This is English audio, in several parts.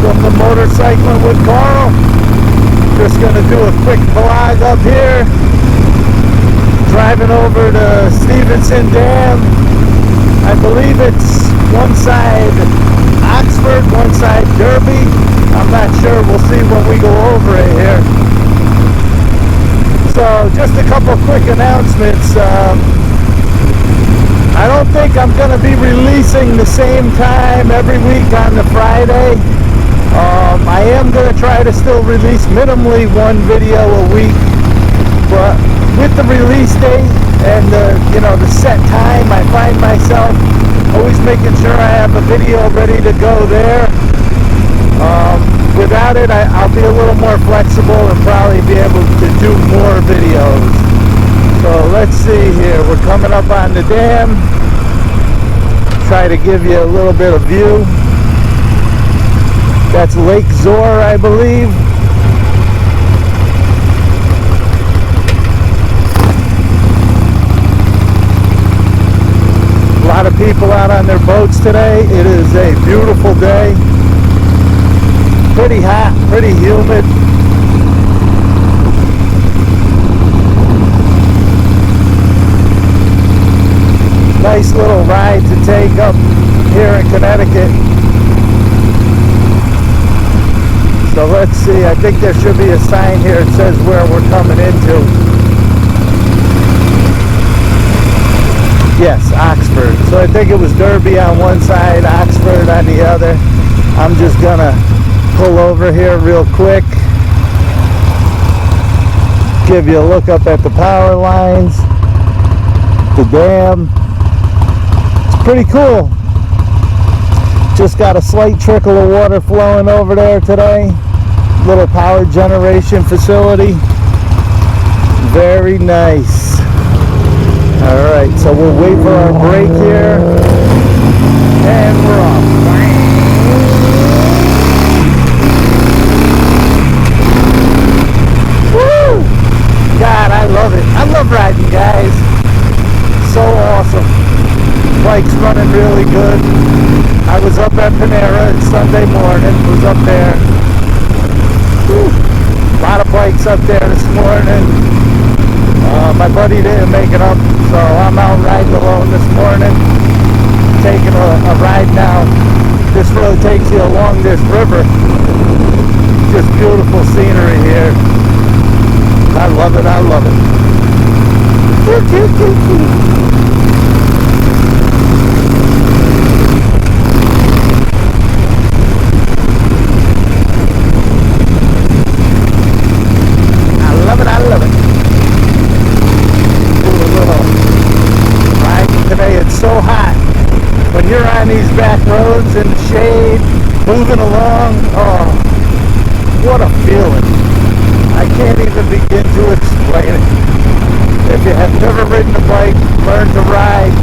from the Motorcycling with Carl. Just gonna do a quick vlog up here. Driving over to Stevenson Dam. I believe it's one side Oxford, one side Derby. I'm not sure. We'll see when we go over it here. So just a couple quick announcements. I don't think I'm going to be releasing the same time every week on the Friday. I am going to try to still release minimally one video a week, but with the release date and the set time, I find myself always making sure I have a video ready to go there. Without it, I'll be a little more flexible and probably be able to do more videos. So let's see here. We're coming up on the dam. Try to give you a little bit of view. That's Lake Zor, I believe. A lot of people out on their boats today. It is a beautiful day. Pretty hot, pretty humid. Nice little ride to take up here in Connecticut. So let's see, I think there should be a sign here that says where we're coming into. Yes, Oxford. So I think it was Derby on one side, Oxford on the other. I'm just gonna pull over here real quick. Give you a look up at the power lines, the dam. Pretty cool. Just got a slight trickle of water flowing over there today. Little power generation facility. Very nice. Alright, so we'll wait for our break here. And we're off. Woo! God, I love it. I love riding, guys. So awesome. Bike's running really good. I was up at Panera Sunday morning, was up there. Whew. A lot of bikes up there this morning. My buddy didn't make it up, so I'm out riding alone this morning. Taking a ride now. This road takes you along this river. Just beautiful scenery here. I love it, I love it. You're on these back roads in the shade, moving along. Oh, what a feeling. I can't even begin to explain it. If you have never ridden a bike, learn to ride,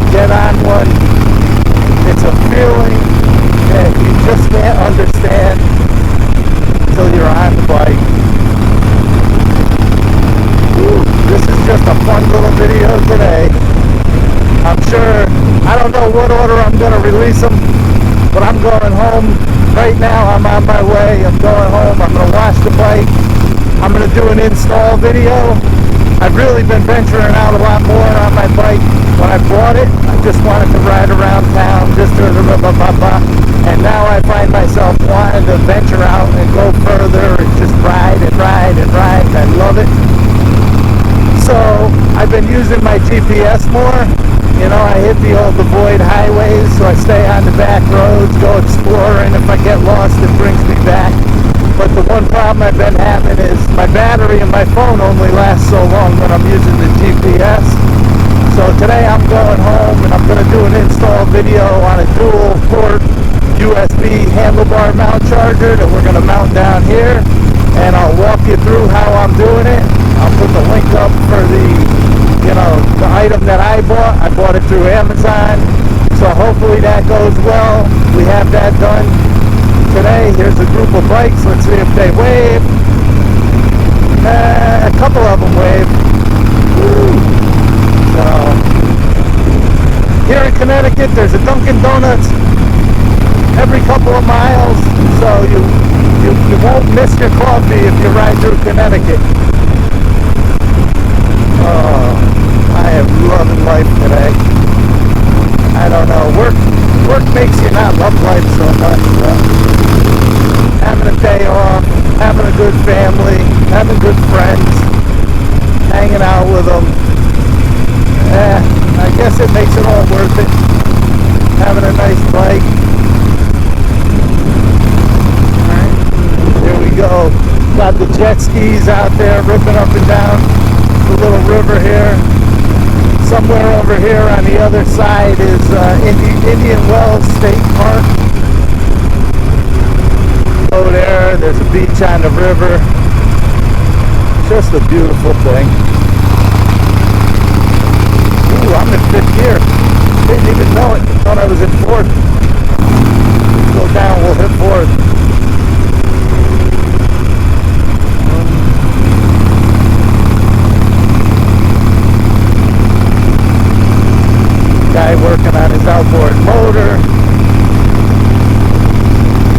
get on one. It's a feeling that you just can't understand until you're on the bike. Whew, this is just a fun little video today. I'm sure, I don't know what order I'm going to release them, but I'm going home right now. I'm on my way. I'm going home. I'm going to wash the bike. I'm going to do an install video. I've really been venturing out a lot more on my bike. When I bought it, I just wanted to ride around town, and now I find myself wanting to venture out and go further and just ride and ride and ride. I love it. So I've been using my GPS more. You know, I hit the old avoid highways, so I stay on the back roads, go exploring. If I get lost, it brings me back. But the one problem I've been having is my battery in my phone only lasts so long when I'm using the GPS. So today I'm going home and I'm going to do an install video on a dual port USB handlebar mount charger that we're going to mount down here. And I'll walk you through how I'm doing it. I'll put the link up for the item that I bought it through Amazon, so hopefully that goes well. We have that done today. Here's a group of bikes. Let's see if they wave. A couple of them wave. Woo. So here in Connecticut, there's a Dunkin' Donuts every couple of miles. So you won't miss your coffee if you ride through Connecticut. Oh, I am loving life today. I don't know, work makes you not love life so much, but having a day off, having a good family, having good friends, hanging out with them, I guess it makes it all worth it. Having a nice bike. Alright, here we go. Got the jet skis out there ripping up and down the little river here. Somewhere over here on the other side is Indian Wells State Park. Over there's a beach on the river. Just a beautiful thing. Ooh, I'm in 5th gear. Didn't even know it. Thought I was in 4th. Go down, we'll hit 4th. Guy working on his outboard motor.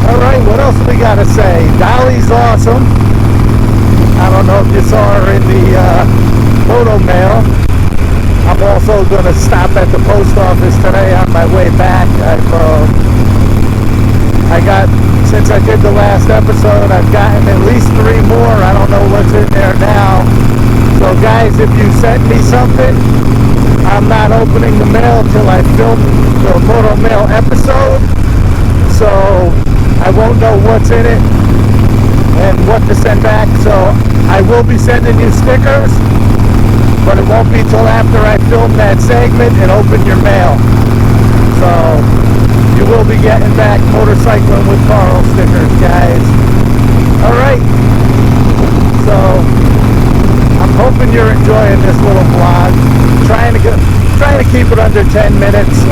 Alright, what else we gotta say? Dolly's awesome. I don't know if you saw her in the photo mail. I'm also going to stop at the post office today on my way back. Since I did the last episode, I've gotten at least 3 more. I don't know what's in there now. So guys, if you sent me something, I'm not opening the mail till I film the photo mail episode. So I won't know what's in it and what to send back. So I will be sending you stickers, but it won't be till after I film that segment and open your mail. So you will be getting back Motorcycling with Carl stickers, guys. Alright, so I'm hoping you're enjoying this little vlog. Trying to keep it under 10 minutes.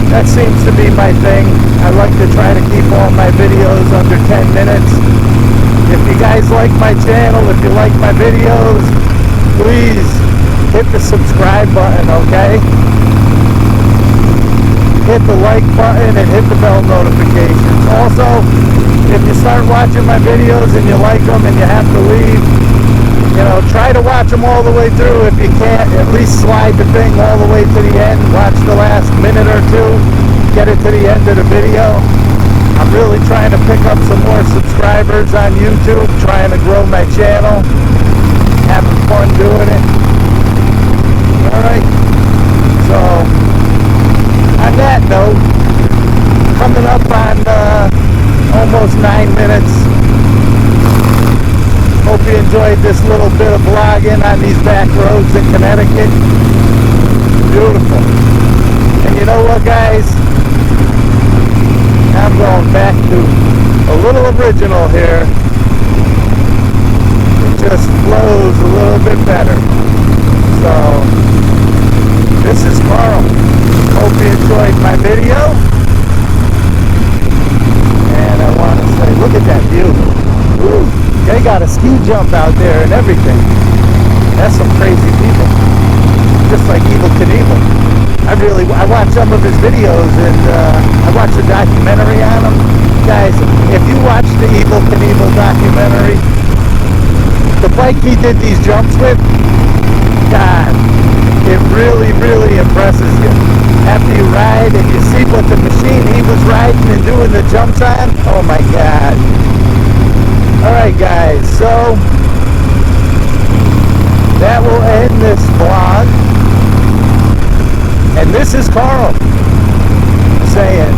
That seems to be my thing. I like to try to keep all my videos under 10 minutes. If you guys like my channel, if you like my videos, please hit the subscribe button, okay? Hit the like button and hit the bell notifications. Also, if you start watching my videos and you like them and you have to leave, you know, try to watch them all the way through. If you can't, at least slide the thing all the way to the end. Watch the last minute or two. Get it to the end of the video. I'm really trying to pick up some more subscribers on YouTube. Trying to grow my channel. Having fun doing it. Alright. So, on that note, coming up on almost 9 minutes. Hope you enjoyed this little bit of vlogging on these back roads in Connecticut. Beautiful. And you know what, guys? I'm going back to a little original here. It just flows a little bit better. So, this is Carl. Hope you enjoyed my video. And I want to say, look at that view. Woo. They got a ski jump out there and everything. That's some crazy people. Just like Evel Knievel. I watched some of his videos and I watched a documentary on him. Guys, if you watch the Evel Knievel documentary, the bike he did these jumps with, God, it really, really impresses you. After you ride and you see what the machine he was riding and doing the jumps on, oh my God. Alright guys, so that will end this vlog. And this is Carl saying,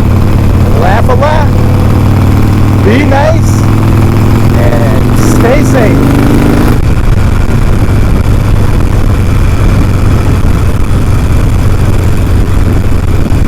laugh a lot, be nice,